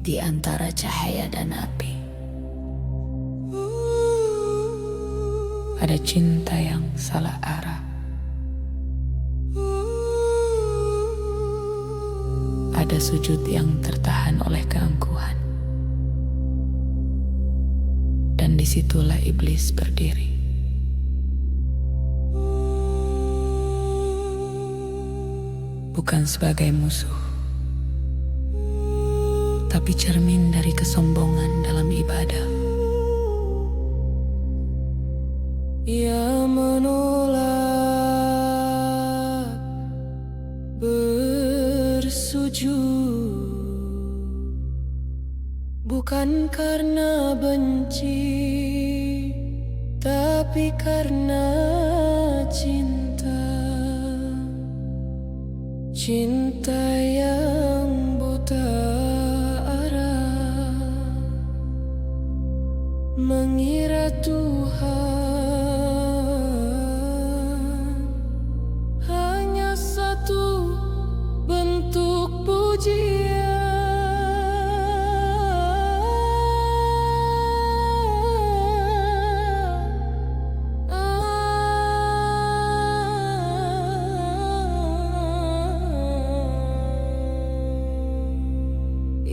di antara cahaya dan api. Ada cinta yang salah arah. Ada sujud yang tertahan oleh keangkuhan. Dan disitulah iblis berdiri. Bukan sebagai musuh, tapi cermin dari kesombongan dalam ibadah. Ia menolak bersujud, bukan karena benci, tapi karena cinta. Cinta yang buta arah, mengira Tuhan hanya satu bentuk pujian.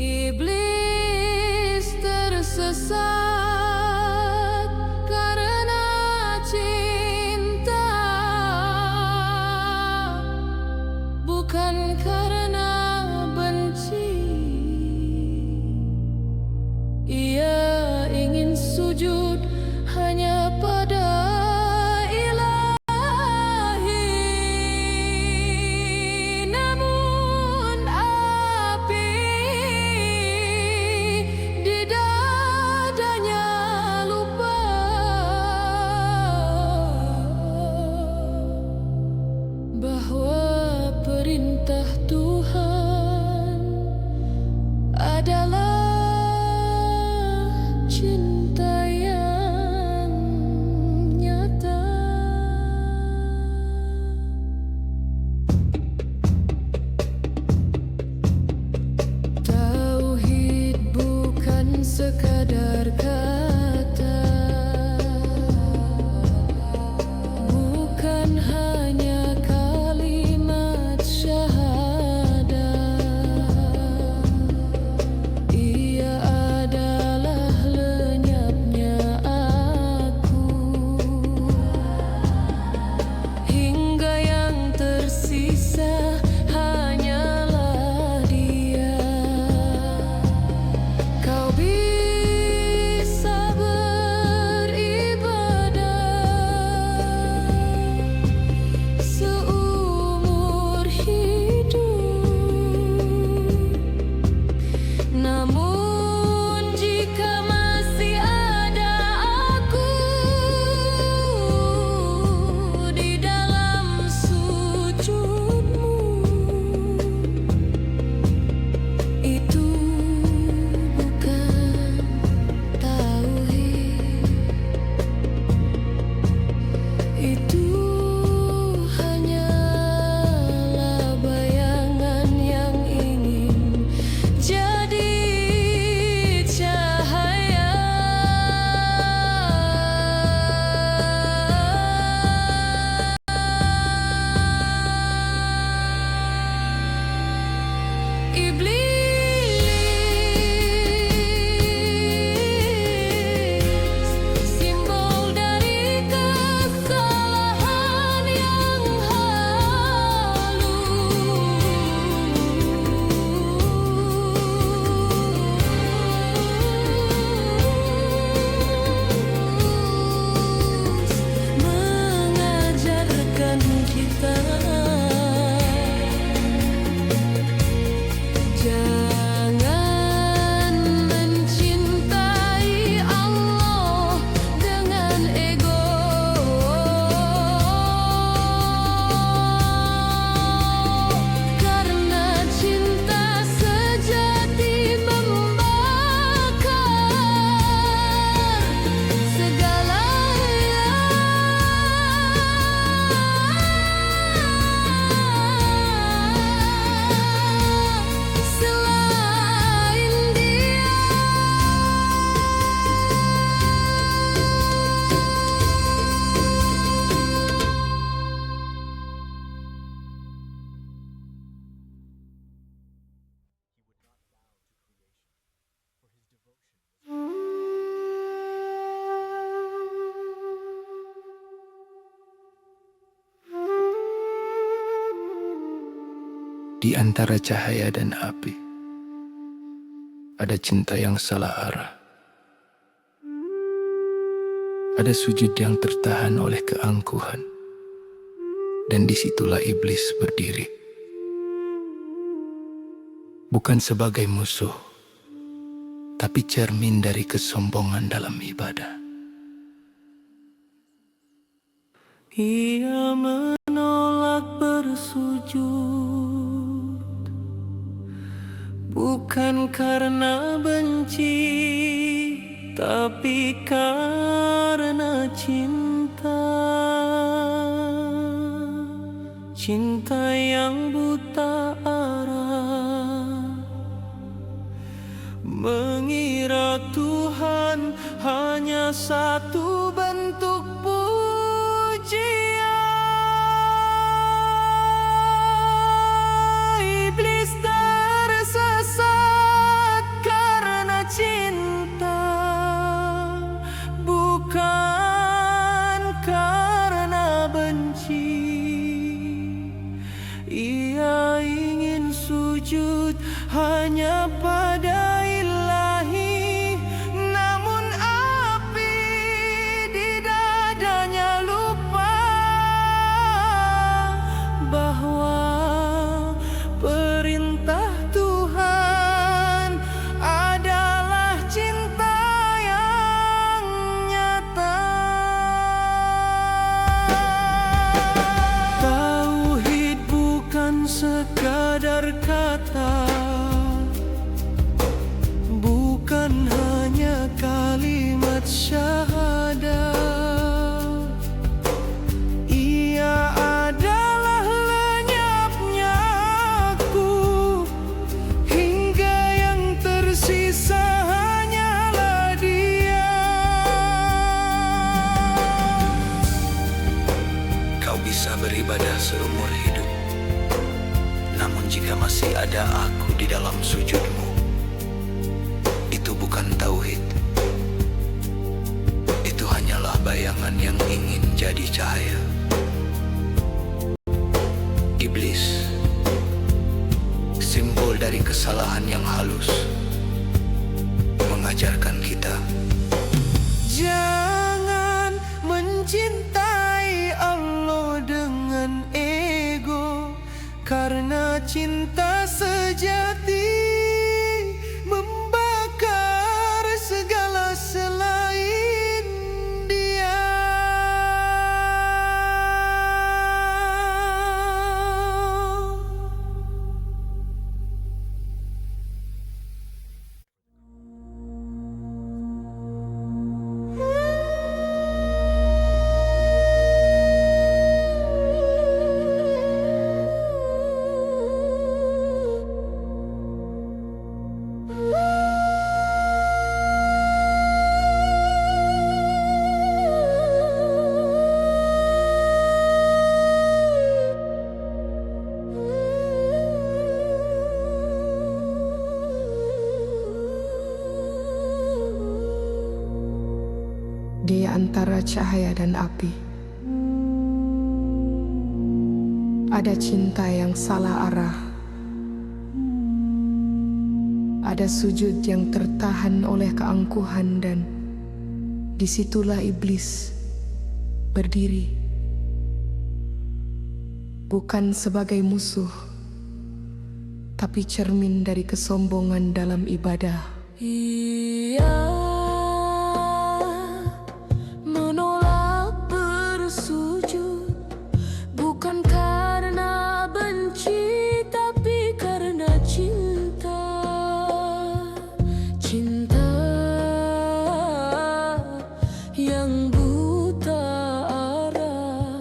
Iblis tersesat karena cinta, bukan karena benci. Ia ingin sujud hanya pada bahwa perintah Tuhan adalah cinta yang nyata. Tauhid bukan sekadar kata, bukan hanya simbol dari kesalahan. Di antara cahaya dan api, ada cinta yang salah arah. Ada sujud yang tertahan oleh keangkuhan, dan disitulah iblis berdiri. Bukan sebagai musuh, tapi cermin dari kesombongan dalam ibadah. Ia menolak bersujud, bukan karena benci, tapi karena cinta. Cinta yang buta arah, mengira Tuhan hanya satu bentuk pujian. Iblis tersesat karena cinta, bukan karena benci. Ia ingin sujud hanya pada Ilahi, namun api di dadanya lupa bahwa perintah Tuhan adalah cinta yang nyata. Tauhid bukan sekadar kata, bukan hanya kalimat syahadat. Ia adalah lenyapnya aku, hingga yang tersisa hanyalah Dia. Kau bisa beribadah seumur hidup, namun jika masih ada aku di dalam sujudmu, itu bukan tauhid. Itu hanyalah bayangan yang ingin jadi cahaya. Iblis, simbol dari kesalahan yang halus, mengajarkan kita Jangan mencintai Allah dengan ego, karena cinta sejati membakar segala selain Dia. Di antara cahaya dan api, ada cinta yang salah arah. Ada sujud yang tertahan oleh keangkuhan, dan disitulah iblis berdiri. Bukan sebagai musuh, tapi cermin dari kesombongan dalam ibadah. Ia menolak bersujud, bukan karena benci, tapi karena cinta. Cinta yang buta arah,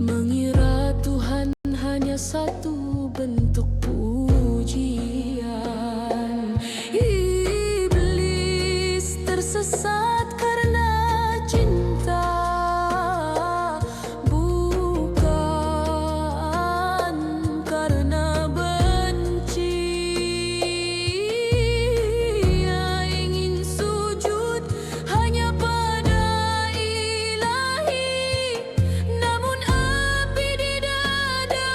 mengira Tuhan hanya satu bentuk pujian. Iblis tersesat karena cinta, bukan karena benci. Ia ingin sujud hanya pada Ilahi, namun api di dadanya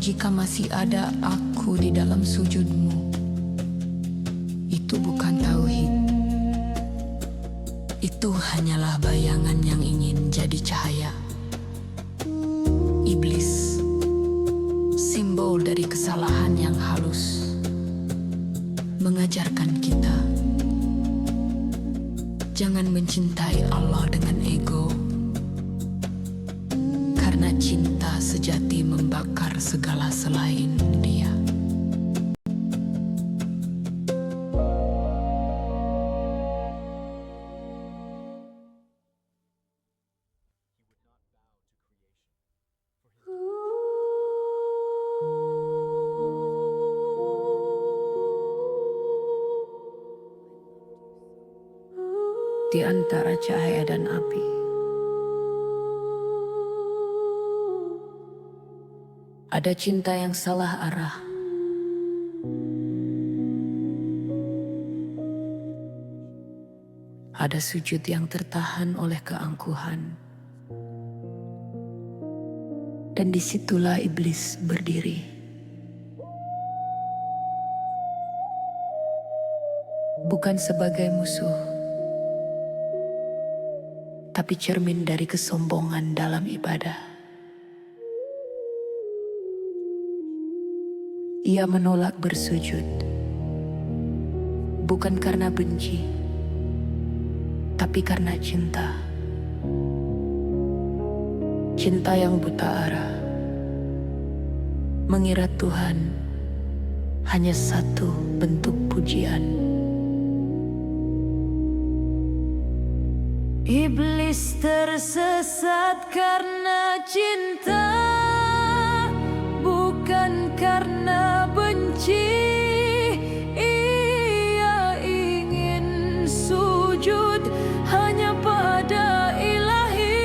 Namun jika masih ada aku di dalam sujudmu, itu bukan tauhid. Itu hanyalah bayangan yang ingin jadi cahaya. Iblis, simbol dari kesalahan yang halus, mengajarkan kita jangan mencintai Allah dengan ego, karena cinta sejati membakar segala selain Dia. Di antara cahaya dan api, ada cinta yang salah arah. Ada sujud yang tertahan oleh keangkuhan. Dan disitulah iblis berdiri. Bukan sebagai musuh, tapi cermin dari kesombongan dalam ibadah. Ia menolak bersujud, bukan karena benci, tapi karena cinta. Cinta yang buta arah, mengira Tuhan hanya satu bentuk pujian. Iblis tersesat karena cinta, bukan karena benci. Ia ingin sujud hanya pada Ilahi.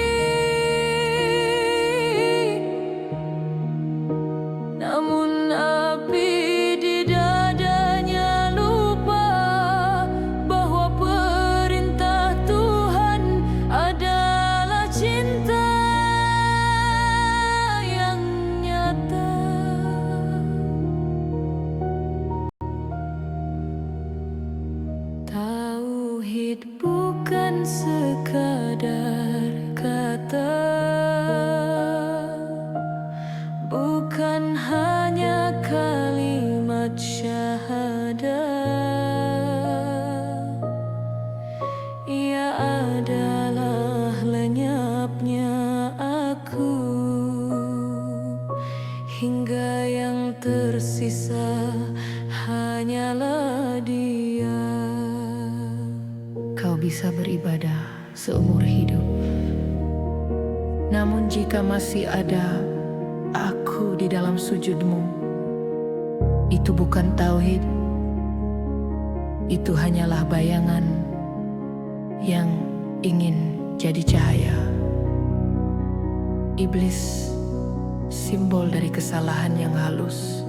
Namun api di dadanya lupa bahwa perintah Tuhan adalah cinta yang nyata. Tauhid bukan sekadar kata, bukan hanya kalimat syahadat. Ia adalah lenyapnya aku, hingga yang tersisa hanyalah Dia. Kau bisa beribadah seumur hidup, namun jika masih ada aku di dalam sujudmu, itu bukan tauhid. Itu hanyalah bayangan yang ingin jadi cahaya. Iblis, simbol dari kesalahan yang halus,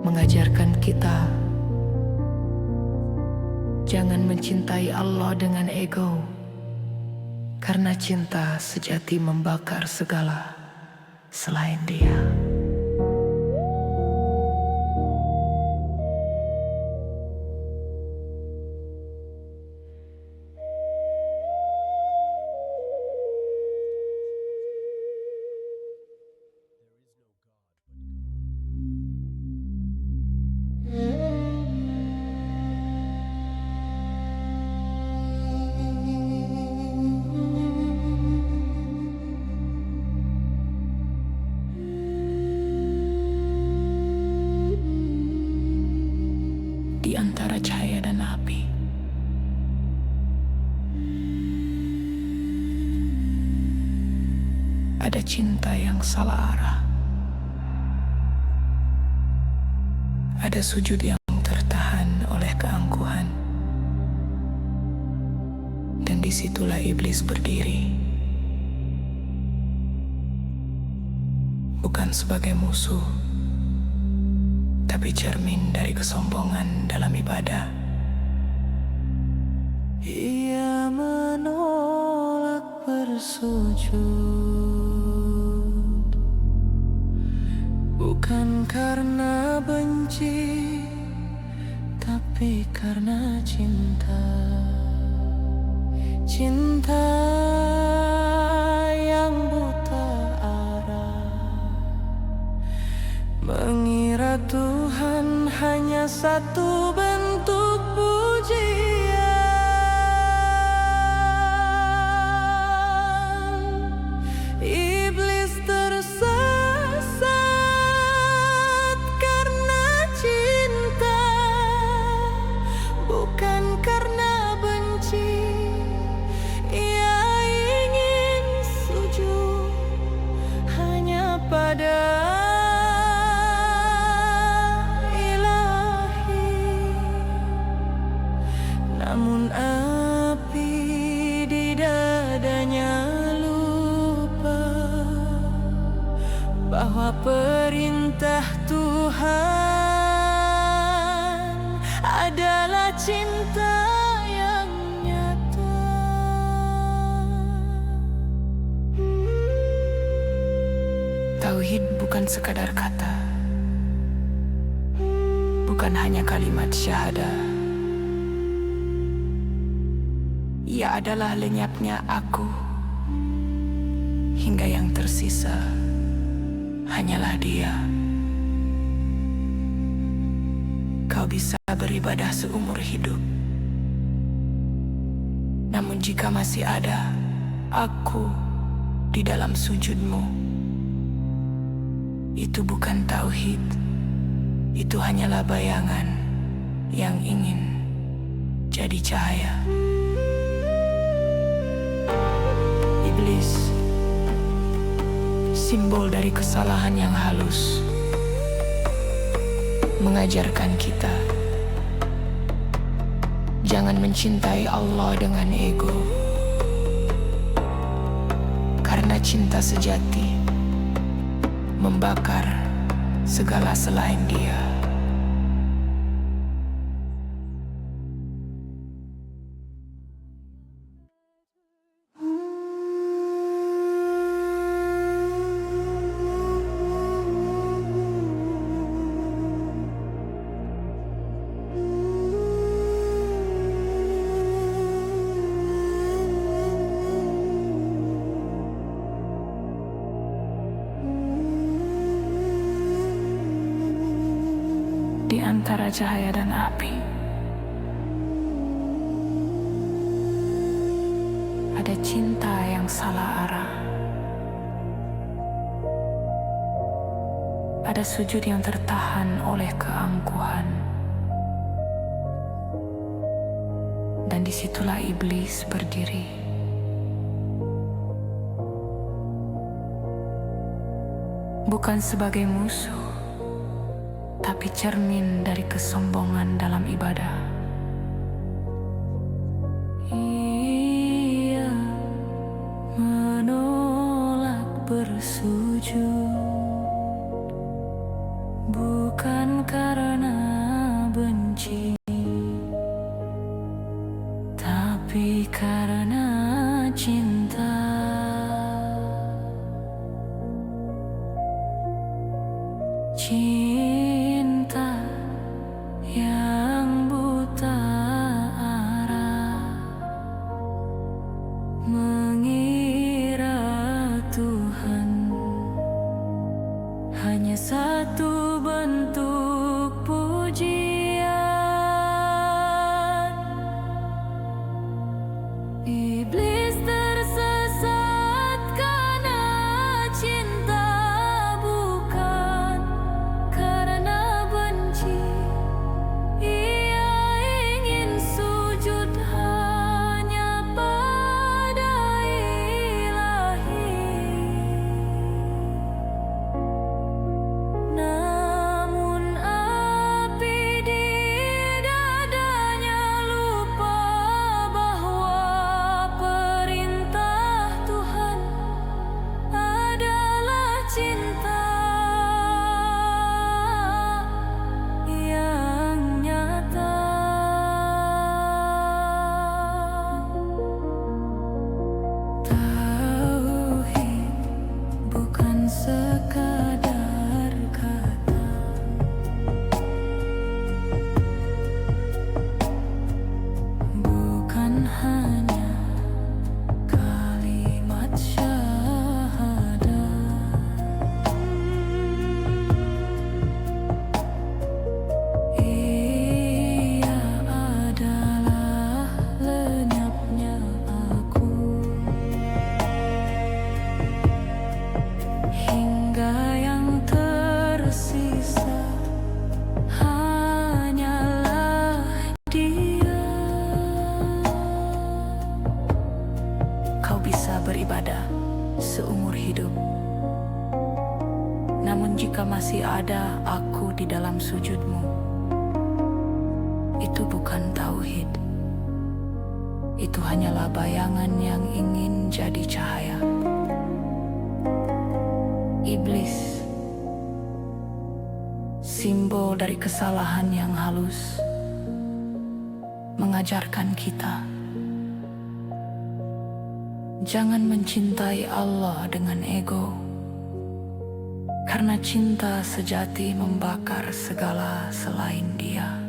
mengajarkan kita jangan mencintai Allah dengan ego, karena cinta sejati membakar segala selain Dia. Di antara cahaya dan api, ada cinta yang salah arah. Ada sujud yang tertahan oleh keangkuhan. Dan disitulah iblis berdiri, bukan sebagai musuh, tapi cermin dari kesombongan dalam ibadah. Ia menolak bersujud, Bukan karena benci, tapi karena cinta. Cinta yang buta arah, mengira Tuhan hanya satu bentuk pujian. Iblis tersesat karena cinta, bukan karena benci. Ia ingin sujud hanya pada namun api di dadanya lupa bahwa perintah Tuhan adalah cinta yang nyata. Tauhid bukan sekadar kata, bukan hanya kalimat syahadah. Ia adalah lenyapnya aku, hingga yang tersisa hanyalah Dia. Kau bisa beribadah seumur hidup, namun jika masih ada aku di dalam sujudmu, itu bukan tauhid, itu hanyalah bayangan yang ingin jadi cahaya. Iblis, simbol dari kesalahan yang halus, mengajarkan kita jangan mencintai Allah dengan ego, karena cinta sejati membakar segala selain Dia. Di antara cahaya dan api, ada cinta yang salah arah, ada sujud yang tertahan oleh keangkuhan, dan disitulah iblis berdiri. Bukan sebagai musuh, tapi cermin dari kesombongan dalam ibadah. Ia menolak bersujud, bukan karena benci, tapi karena cinta. Cinta yang buta arah, mengira Tuhan hanya satu bentuk pujian. Iblis tersesat karena cinta, bukan karena benci. Ia ingin sujud hanya pada Ilahi, namun Namun jika masih ada aku di dalam sujudmu, itu bukan tauhid. Itu hanyalah bayangan yang ingin jadi cahaya. Iblis, simbol dari kesalahan yang halus, mengajarkan kita jangan mencintai Allah dengan ego, karena cinta sejati membakar segala selain Dia.